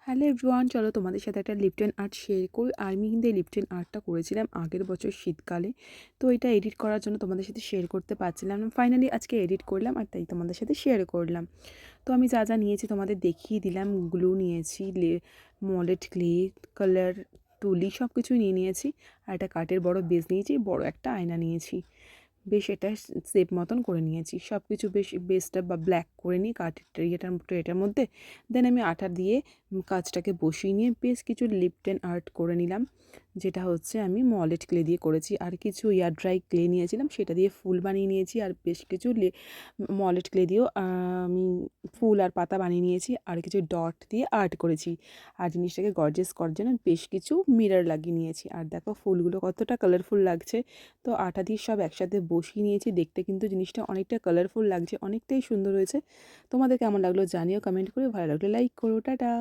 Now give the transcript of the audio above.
Hello everyone, চলো তোমাদের সাথে একটা লিপটন আর্ট শেয়ার করি। আমি কিন্তু এই লিপটন আর্টটা করেছিলাম আগের বছর শীতকালে। তো এটা এডিট করার জন্য তোমাদের সাথে শেয়ার করতে পারছিলাম না, ফাইনালি আজকে এডিট করলাম আর তাই তোমাদের সাথে শেয়ার করলাম। তো আমি যা যা নিয়েছি তোমাদের দেখিয়ে দিলাম। গ্লু নিয়েছি, মলেড ক্লে, কালার, তুলি, সব কিছুই নিয়েছি। আর একটা কাঠের বড় বেস নিয়েছি, বড় একটা আয়না নিয়েছি। বেশ এটা শেপ মতন করে নিয়েছি, সব কিছু বেশ বেসটা বা ব্ল্যাক করে নিই কাঠের এটার মধ্যে। দেন আমি আঠা দিয়ে কাজটাকে বসিয়ে নিয়ে বেশ কিছু লিপটন আর্ট করে নিলাম, যেটা হচ্ছে আমি মলেট ক্লে দিয়ে করেছি। আর কিছু এয়ার ড্রাই ক্লে নিয়েছিলাম, সেটা দিয়ে ফুল বানিয়ে নিয়েছি। আর বেশ কিছু মলেট ক্লে দিয়েও আমি ফুল আর পাতা বানিয়ে নিয়েছি। আর কিছু ডট দিয়ে আর্ট করেছি। আর জিনিসটাকে গর্জিয়াস করার জন্য বেশ কিছু মিরর লাগিয়ে নিয়েছি। আর দেখো ফুলগুলো কতটা কালারফুল লাগছে। তো আটা দিয়ে সব একসাথে বসিয়ে নিয়েছি। দেখতে কিন্তু জিনিসটা অনেকটা কালারফুল লাগছে, অনেকটাই সুন্দর হয়েছে। তোমাদের কেমন লাগলো জানিও কমেন্ট করে, ভালো লাগলে লাইক করো। টাটা।